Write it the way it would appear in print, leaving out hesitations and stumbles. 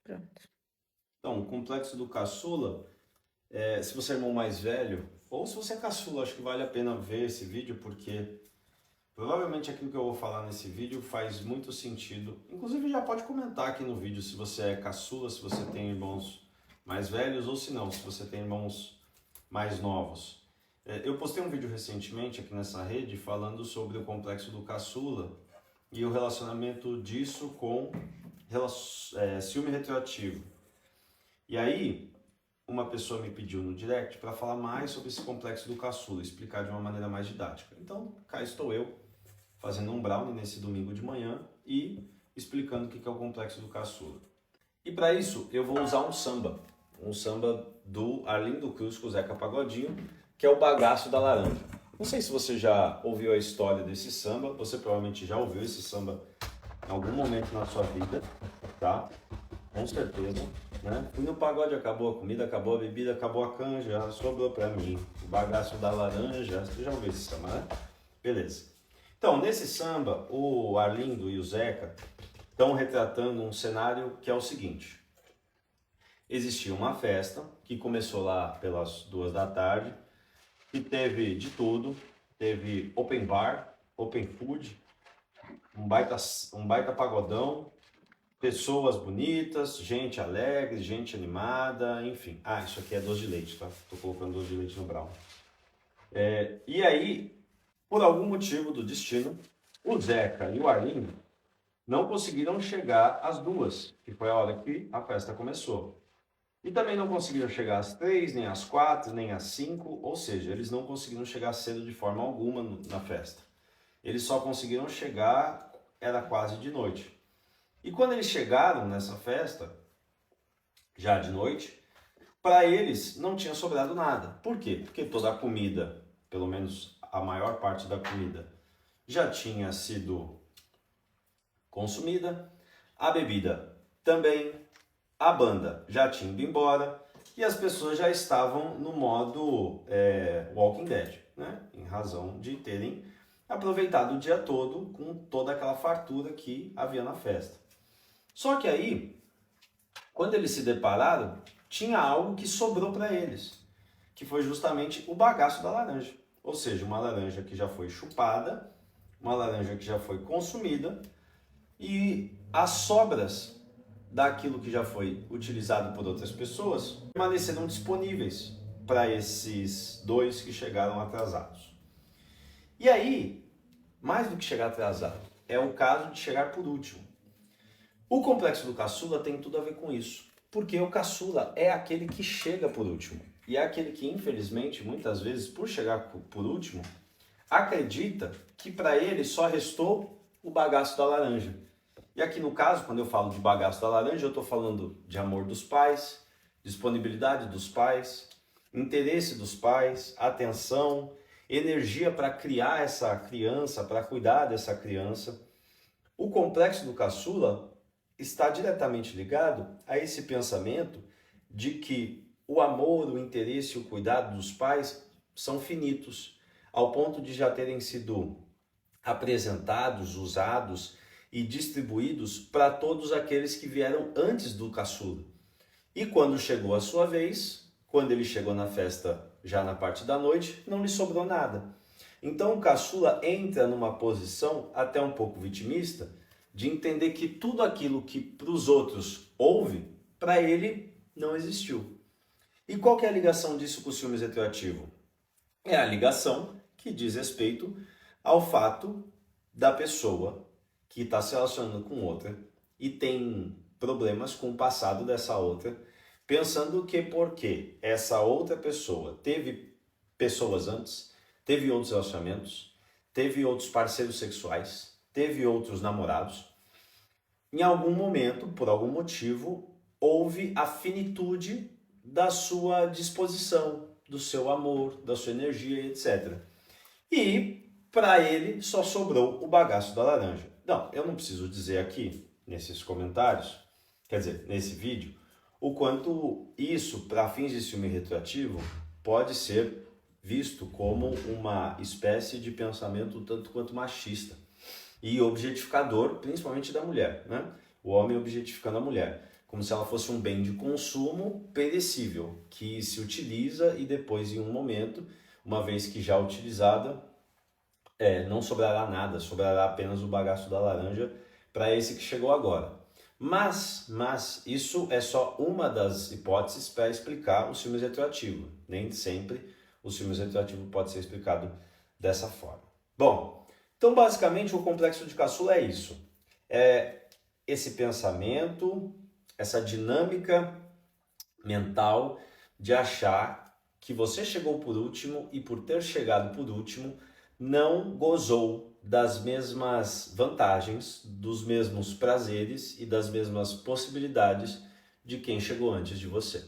Pronto. Então, o complexo do caçula, se você é irmão mais velho, ou se você é caçula, acho que vale a pena ver esse vídeo, porque provavelmente aquilo que eu vou falar nesse vídeo faz muito sentido. Inclusive, já pode comentar aqui no vídeo se você é caçula, se você tem irmãos mais velhos, ou se não, se você tem irmãos mais novos. Eu postei um vídeo recentemente aqui nessa rede falando sobre o complexo do caçula e o relacionamento disso com ciúme retroativo. E aí, uma pessoa me pediu no direct para falar mais sobre esse complexo do caçula, explicar de uma maneira mais didática. Então, cá estou eu, fazendo um brownie nesse domingo de manhã e explicando o que é o complexo do caçula. E para isso, eu vou usar um samba do Arlindo Cruz com o Zeca Pagodinho, que é o Bagaço da Laranja. Não sei se você já ouviu a história desse samba, você provavelmente já ouviu esse samba em algum momento na sua vida, tá? Com certeza, né? Fui no pagode, acabou a comida, acabou a bebida, acabou a canja, sobrou pra mim o bagaço da laranja. Você já ouviu esse samba, né? Beleza. Então, nesse samba, o Arlindo e o Zeca estão retratando um cenário que é o seguinte. Existia uma festa que começou lá pelas 2 da tarde e teve de tudo. Teve open bar, open food, um baita pagodão, pessoas bonitas, gente alegre, gente animada, enfim. Ah, isso aqui é doce de leite, tá? Tô colocando doce de leite no brown. E aí, por algum motivo do destino, o Zeca e o Arlindo não conseguiram chegar às 2, que foi a hora que a festa começou. E também não conseguiram chegar às 3, nem às 4, nem às 5, ou seja, eles não conseguiram chegar cedo de forma alguma na festa. Eles só conseguiram chegar, era quase de noite. E quando eles chegaram nessa festa, já de noite, para eles não tinha sobrado nada. Por quê? Porque toda a comida, pelo menos a maior parte da comida, já tinha sido consumida, a bebida também, a banda já tinha ido embora e as pessoas já estavam no modo Walking Dead, né? Em razão de terem aproveitado o dia todo com toda aquela fartura que havia na festa. Só que aí, quando eles se depararam, tinha algo que sobrou para eles, que foi justamente o bagaço da laranja. Ou seja, uma laranja que já foi chupada, uma laranja que já foi consumida e as sobras daquilo que já foi utilizado por outras pessoas permaneceram disponíveis para esses 2 que chegaram atrasados. E aí, mais do que chegar atrasado, é o caso de chegar por último. O complexo do caçula tem tudo a ver com isso, porque o caçula é aquele que chega por último. E é aquele que, infelizmente, muitas vezes, por chegar por último, acredita que para ele só restou o bagaço da laranja. E aqui no caso, quando eu falo de bagaço da laranja, eu estou falando de amor dos pais, disponibilidade dos pais, interesse dos pais, atenção, energia para criar essa criança, para cuidar dessa criança. O complexo do caçula está diretamente ligado a esse pensamento de que o amor, o interesse e o cuidado dos pais são finitos, ao ponto de já terem sido apresentados, usados e distribuídos para todos aqueles que vieram antes do caçula. E quando chegou a sua vez, quando ele chegou na festa já na parte da noite, não lhe sobrou nada. Então o caçula entra numa posição até um pouco vitimista, de entender que tudo aquilo que para os outros houve, para ele não existiu. E qual que é a ligação disso com o ciúmes retroativo? É a ligação que diz respeito ao fato da pessoa que está se relacionando com outra e tem problemas com o passado dessa outra, pensando que porque essa outra pessoa teve pessoas antes, teve outros relacionamentos, teve outros parceiros sexuais, teve outros namorados, em algum momento, por algum motivo, houve a finitude da sua disposição, do seu amor, da sua energia, etc. E para ele só sobrou o bagaço da laranja. Não, eu não preciso dizer aqui, nesses comentários, quer dizer, nesse vídeo, o quanto isso, para fins de ciúme retroativo, pode ser visto como uma espécie de pensamento tanto quanto machista e objetificador, principalmente da mulher, né? O homem objetificando a mulher. como se ela fosse um bem de consumo perecível, que se utiliza e depois, em um momento, uma vez que já utilizada, não sobrará nada, sobrará apenas o bagaço da laranja para esse que chegou agora. Mas isso é só uma das hipóteses para explicar os filmes retroativos. Nem sempre os filmes retroativos pode ser explicado dessa forma. Bom, então basicamente o complexo de caçula é isso. É esse pensamento, essa dinâmica mental de achar que você chegou por último e por ter chegado por último não gozou das mesmas vantagens, dos mesmos prazeres e das mesmas possibilidades de quem chegou antes de você.